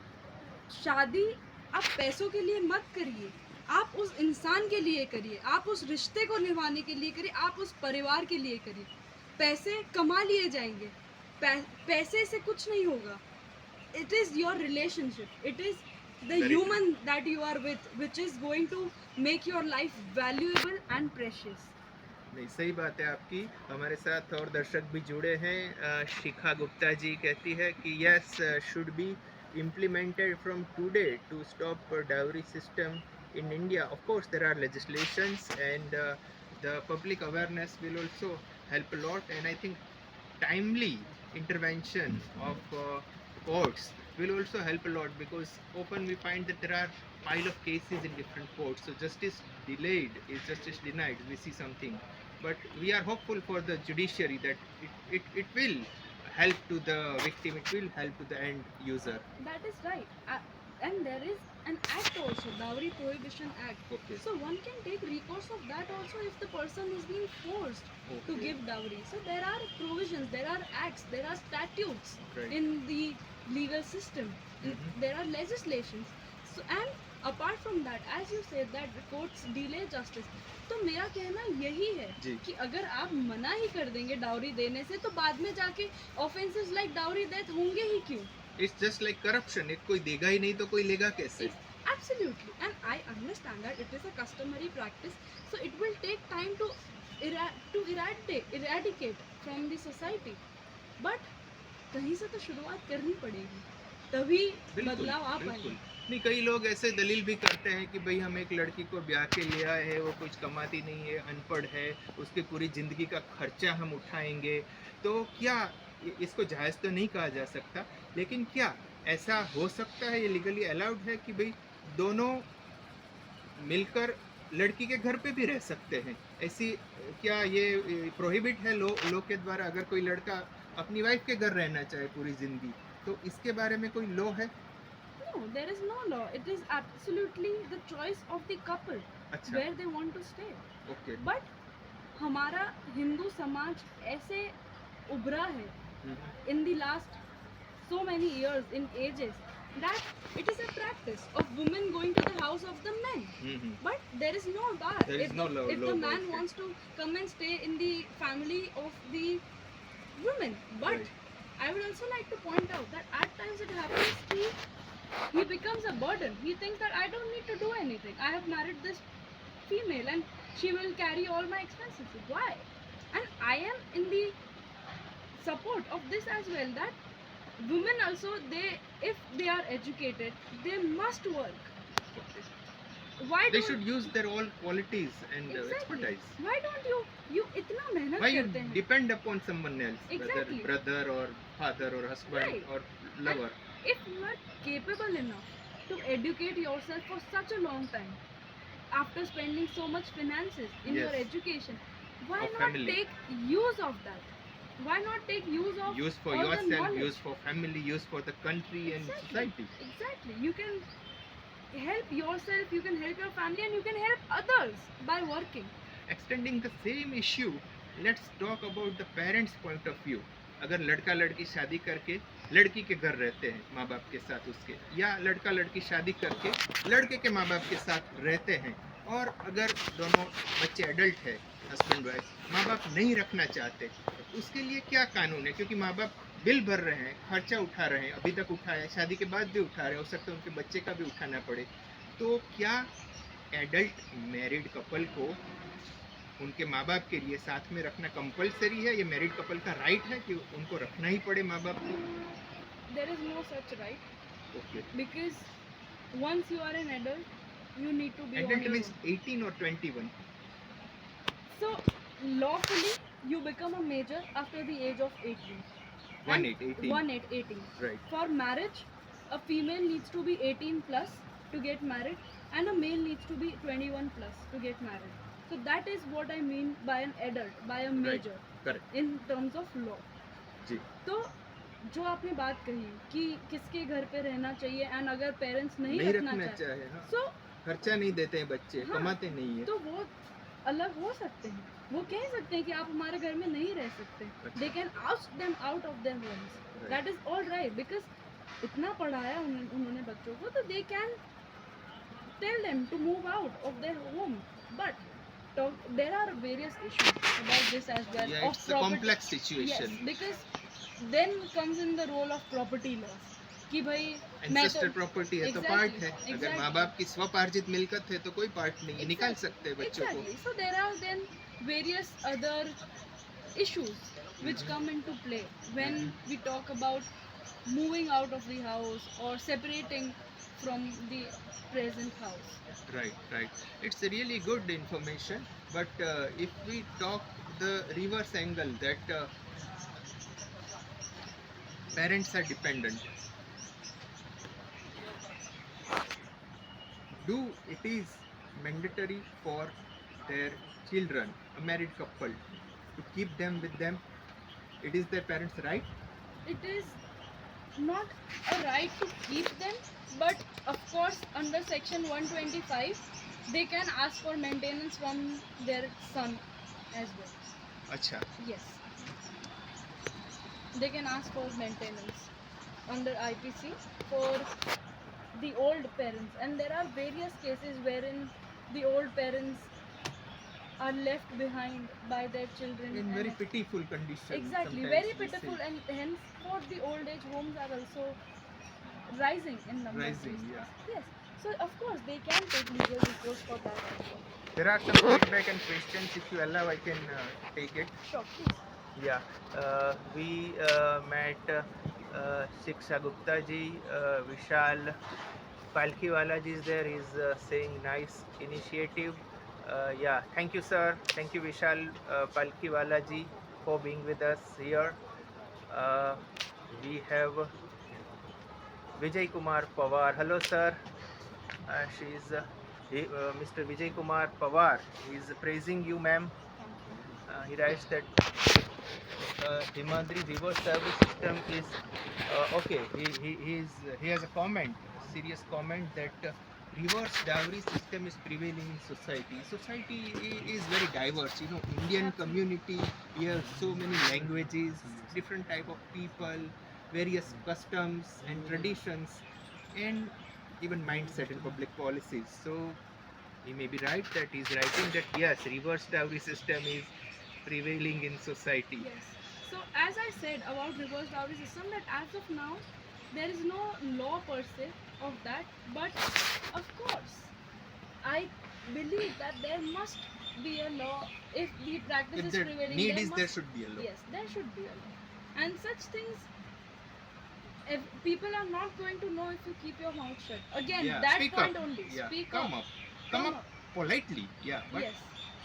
शादी आप पैसों के लिए मत करिए, आप उस इंसान के लिए करिए, आप उस रिश्ते को निभाने के लिए करिए, आप उस परिवार के लिए करिए. पैसे कमा लिए जाएंगे, पैसे से कुछ नहीं होगा. It is your relationship, it is the Very human that you are with, which is going to make your life valuable and precious. नहीं, सही बात है आपकी. हमारे साथ और दर्शक भी जुड़े हैं. शिखा गुप्ता जी कहती है कि yes should be implemented from today to stop dowry system in India. Of course, there are legislations, and the public awareness will also help a lot. And I think timely intervention of courts will also help a lot, because often we find that there are pile of cases in different courts. So justice delayed is justice denied. We see something, but we are hopeful for the judiciary that it will help to the victim, it will help to the end user. That is right. And there is an act also, Dowry Prohibition Act. Okay. So one can take recourse of that also if the person is being forced to Okay. give dowry. So there are provisions, there are acts, there are statutes Right. in the legal system. Mhm. There are legislations. So, and apart from that, as you said that the courts delay justice. तो मेरा कहना यही है जी. कि अगर आप मना ही कर देंगे डाउरी देने से, तो बाद में जाके ऑफेंसेस लाइक डाउरी डेथ होंगे ही क्यों? It's just like corruption. एक कोई देगा ही नहीं तो कोई लेगा कैसे? Absolutely, and I understand that it is a customary practice, so it will take time to eradicate from the society. But कहीं से तो शुरुआत करनी पड़ेगी, तभी बिल्कुल, बदलाव आ बिल्कुल. पाएगा. नहीं, कई लोग ऐसे दलील भी करते हैं कि भाई हम एक लड़की को ब्याह के ले आए हैं, वो कुछ कमाती नहीं है, अनपढ़ है, उसकी पूरी ज़िंदगी का खर्चा हम उठाएंगे. तो क्या इसको जायज़ तो नहीं कहा जा सकता, लेकिन क्या ऐसा हो सकता है, ये लीगली अलाउड है कि भाई दोनों मिलकर लड़की के घर पे भी रह सकते हैं? ऐसी क्या ये प्रोहिबिट है लॉ के द्वारा? अगर कोई लड़का अपनी वाइफ के घर रहना चाहे पूरी ज़िंदगी, तो इसके बारे में कोई लॉ है? No, there is no law. It is absolutely the choice of the couple अच्छा. where they want to stay. Okay. But हमारा हिंदू समाज ऐसे उभरा है in the last so many years, in ages, that it is a practice of women going to the house of the men. But there is no bar. There is if no law. if law the man about it. wants to come and stay in the family of the women. But Right. I would also like to point out that at times it happens he becomes a burden. He thinks that I don't need to do anything. I have married this female and she will carry all my expenses. Why? And I am in the support of this as well, that women also, if they are educated, they must work. Okay. Why They don't should use their all qualities and exactly? expertise. Why don't you इतना मेहनत Why you करते हैं? depend upon someone else, Exactly. whether brother or father or husband Right. or lover? If you are capable enough to educate yourself for such a long time, after spending so much finances in your Yes. education, why Of not family. take use of that? why not take use of use for all the yourself, knowledge? use for family, use for the country and society. Exactly. You can help yourself, you can help your family, and you can help others by working. Extending the same issue, let's talk about the parents point of view. अगर लड़का लड़की शादी करके लड़की के घर रहते हैं माँ बाप के साथ उसके, या लड़का लड़की शादी करके लड़के के माँ बाप के साथ रहते हैं, और अगर दोनों बच्चे एडल्ट है, हस्बैंड वाइफ, माँ बाप नहीं रखना चाहते, उसके लिए क्या कानून है? क्योंकि माँ बाप बिल भर रहे हैं, खर्चा उठा रहे हैं, अभी तक उठाया, शादी के बाद भी उठा रहे हैं, हो सकता है उनके बच्चे का भी उठाना पड़े, तो क्या एडल्ट मैरिड कपल को उनके माँ बाप के लिए साथ में रखना कंपलसरी है? ये मैरिड कपल का राइट है कि उनको रखना ही पड़े माँ बाप को? There is no such right, okay, because once you are an adult, you need to be on adult your means own. 18 और 21. So lawfully you become a major after the age of 18. 18. Right. For marriage, a female needs to be 18 plus to get married, and a male needs to be 21 plus to get married. So that is what I mean by an adult, by a major, correct in terms of law. जी. तो जो आपने बात कही कि किसके घर पे रहना चाहिए, एंड अगर पेरेंट्स नहीं नहीं रखना रखना चाहे, चाहे, हाँ, so खर्चा नहीं देते हैं बच्चे, हाँ, कमाते नहीं है, तो वो अलग हो सकते हैं, वो कह सकते हैं कि आप हमारे घर में नहीं रह सकते. They can ask them out of their homes. That is all right, because इतना पढ़ाया उन्होंने बच्चों को, तो they can tell them to move out of their home. But there are various issues about this as well. yeah, of it's a complex situation. Yes, because then comes in the role of property laws कि भाई मैं ancestor तो property है तो Exactly, part है, अगर exactly. माँ बाप की स्वपार्जित मिलकत है तो कोई पार्ट नहीं है, निकाल सकते हैं बच्चों को. exactly. So there are then various other issues which come into play when we talk about moving out of the house or separating from the present house. Right. It's a really good information, but if we talk the reverse angle that parents are dependent, do it is mandatory for their children, a married couple, to keep them with them? It is their parents' right? It is not a right to keep them, but of course under section 125 they can ask for maintenance from their son as well. अच्छा, Yes, they can ask for maintenance under IPC for the old parents, and there are various cases wherein the old parents are left behind by their children in and very pitiful condition. exactly, sometimes very we see. pitiful, and hence for the old age homes are also rising in number. Rising, yeah. Yes, so of course they can take legal recourse for that also. There are some feedback and questions. If you allow, I can take it. Sure, please. Yeah, we met Shiksha Gupta ji, Vishal Palkhiwala ji is there. He's saying nice initiative. Yeah, thank you, sir. Thank you, Vishal Palkhiwala ji, for being with us here. We have Vijay Kumar Pawar. Hello, sir. Mr. Vijay Kumar Pawar is praising you, ma'am. He writes that Himadri reverse service system is okay. He has a comment, serious comment that reverse dowry system is prevailing in society. Society is very diverse. You know, Indian community. We have so many languages, different type of people, various customs and traditions, and even mindset and public policies. So he may be right that he's writing that yes, reverse dowry system is prevailing in society. Yes. So as I said about reverse dowry system, that as of now there is no law per se of that, but of course I believe that there must be a law. If the practice If is the prevailing, need there is, must, there should be a law. yes, there should be a law. And such things, if people are not going to know if you keep your mouth shut. Again, Yeah, that speak point up. only. Yeah, Speak come up. up. Come up politely. Yeah, but Yes.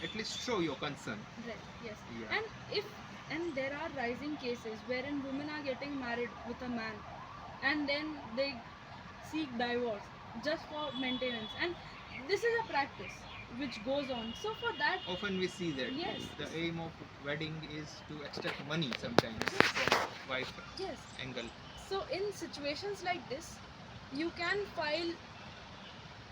at least show your concern. Right, yes. Yeah. And there are rising cases wherein women are getting married with a man, and then they seek divorce just for maintenance, and this is a practice which goes on. So for that, Often we see that Yes. the aim of wedding is to extract money sometimes Yes. from wife yes. angle. So in situations like this, you can file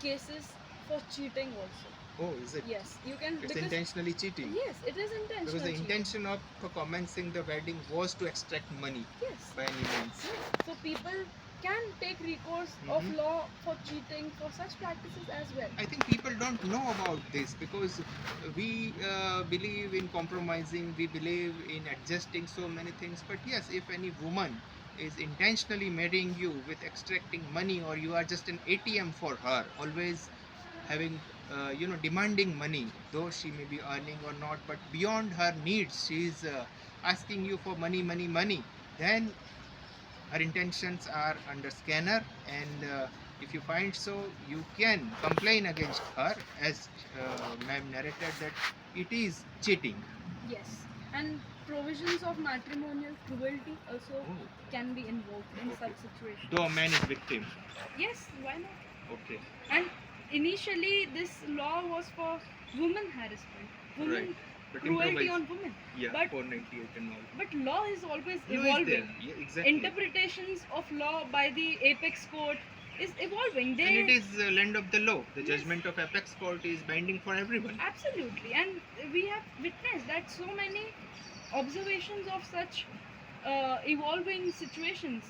cases for cheating also. Oh, is it? Yes, you can, It's because intentionally cheating. yes, it is intentional. Because the cheating. intention of commencing the wedding was to extract money Yes. by any means. Yes. So people can take recourse of Mhm. law for cheating, for such practices as well. I think people don't know about this because we believe in compromising, we believe in adjusting so many things. But yes, if any woman is intentionally marrying you with extracting money, or you are just an ATM for her, always having demanding money, though she may be earning or not, but beyond her needs, she is asking you for money, money, money. Then her intentions are under scanner, and if you find so, you can complain against her, as ma'am narrated that it is cheating. Yes. And provisions of matrimonial cruelty also Oh, can be invoked in Okay. such situations. though a man is victim. Yes, why not? Okay. And initially, this law was for women harassment, women Right. But cruelty improvise. on women. Yeah, but- 498 and all. But law is always Law is evolving. there. Yeah, exactly. Interpretations of law by the apex court is evolving. They And it is land of the law. The Yes. judgment of apex court is binding for everyone. absolutely, and we have witnessed that so many observations of such evolving situations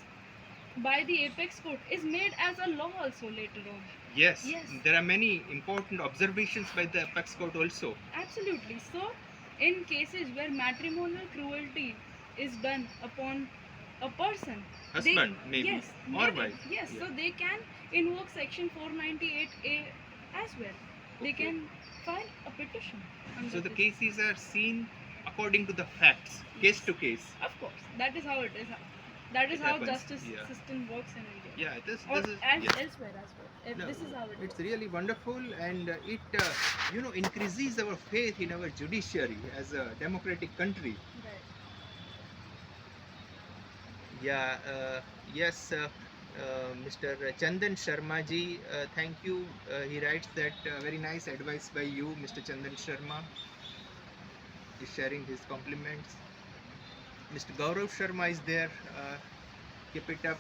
by the apex court is made as a law also later on. Yes. Yes. There are many important observations by the apex court also. Absolutely. So, in cases where matrimonial cruelty is done upon a person, Husband, they, maybe, yes, or maybe, wife. yes, Yeah. so they can invoke section 498A as well. They Okay. can file a petition. under So the this. cases are seen according to the facts, case to case. Of course, that is how it is. That is It how happens, justice yeah. system works in India. Yeah, Or this is as yeah. elsewhere as well. If No, this is how it it's works. really wonderful, and it increases our faith in our judiciary as a democratic country. Right. Yeah, yes, Mr. Chandan Sharma ji, thank you. He writes that very nice advice by you, Mr. Chandan Sharma. Is sharing his compliments. Mr. Gaurav Sharma is there. Keep it up.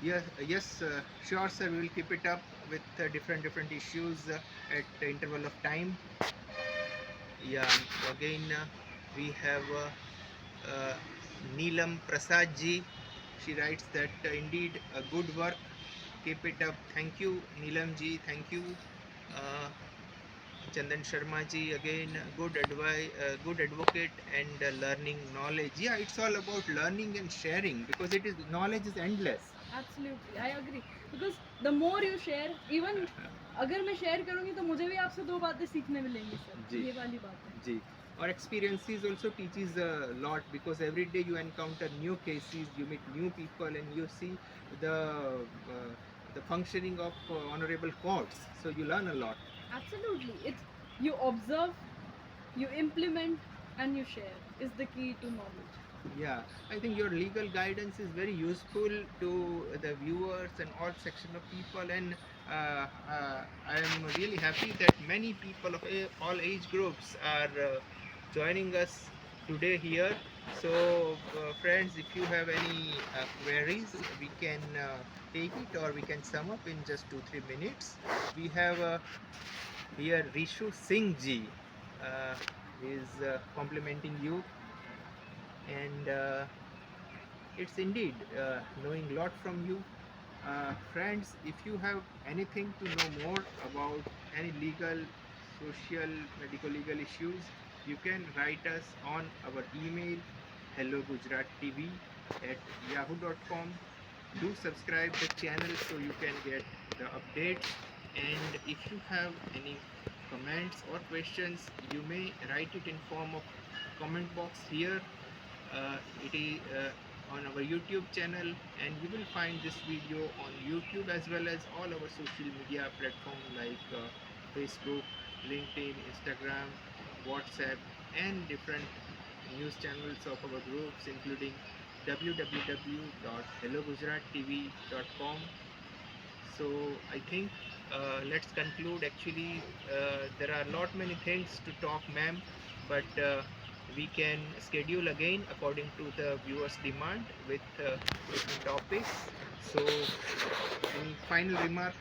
Yes, sure, sir. We will keep it up with different issues at the interval of time. Yeah, again we have Neelam Prasad ji. She writes that indeed good work. Keep it up. Thank you, Neelam ji. Thank you. Uh, Chandan Sharma ji, again good advice, good advocate, and learning knowledge. Yeah, it's all about learning and sharing, because it is knowledge is endless. Absolutely, I agree. Because the more you share, even अगर मैं share करूंगी तो मुझे भी आपसे दो बातें सीखने मिलेंगी सर. जी. ये वाली बात है. Ji. Our experiences also teaches a lot, because every day you encounter new cases, you meet new people, and you see the functioning of honorable courts. So you learn a lot. Absolutely, it's you observe, you implement, and you share is the key to knowledge. Yeah, I think your legal guidance is very useful to the viewers and all section of people, and I am really happy that many people of all age groups are joining us today here. So, friends, if you have any queries, we can take it, or we can sum up in just 2-3 minutes. We have here Rishu Singh ji is complimenting you, and it's indeed knowing a lot from you. Friends, if you have anything to know more about any legal, social, medical legal issues, you can write us on our email hellogujaratTV@yahoo.com. Do subscribe the channel so you can get the updates, and if you have any comments or questions, you may write it in form of comment box here. It is on our YouTube channel, and you will find this video on YouTube as well as all our social media platforms like Facebook, LinkedIn, Instagram, WhatsApp, and different news channels of our groups, including www.hellogujaratTV.com. So I think let's conclude. Actually, there are not many things to talk, ma'am, but we can schedule again according to the viewers' demand with different topics. So, any final remark?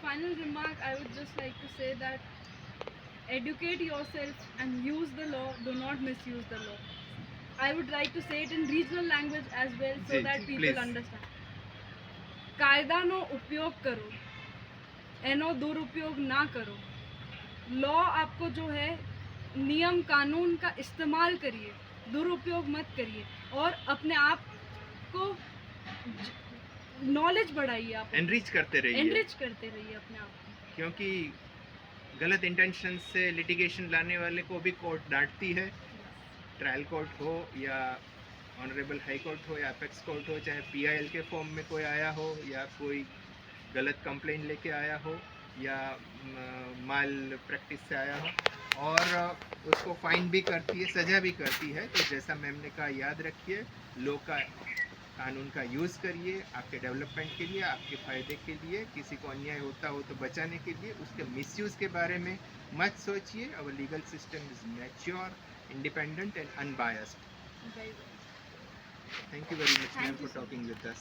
Final remark, I would just like to say that educate yourself and use the law, do not misuse the law. I would like to say it in regional language as well so Ji, that ji, people please. understand. કાયદાનો ઉપયોગ કરો એનો દુરુપયોગ ના કરો law आपको जो है नियम कानून का इस्तेमाल करिए दुरुपयोग मत करिए और अपने आप को नॉलेज बढ़ाइए आप एनरिच करते रहिए, एनरिच करते रहिए अपने आप को क्योंकि गलत इंटेंशन से लिटिगेशन लाने वाले को भी कोर्ट डांटती है, ट्रायल कोर्ट हो या ऑनरेबल हाई कोर्ट हो या अपेक्स कोर्ट हो, चाहे पीआईएल के फॉर्म में कोई आया हो या कोई गलत कंप्लेंट लेके आया हो या माल प्रैक्टिस से आया हो, और उसको फाइन भी करती है, सज़ा भी करती है। तो जैसा मैम ने कहा, याद रखिए, लॉ का, कानून का यूज़ करिए आपके डेवलपमेंट के लिए, आपके फ़ायदे के लिए, किसी को अन्याय होता हो तो बचाने के लिए। उसके मिसयूज़ के बारे में मत सोचिए। Our legal system is mature, independent and unbiased. Very well. Thank you very much, Thank ma'am, you for so talking with us.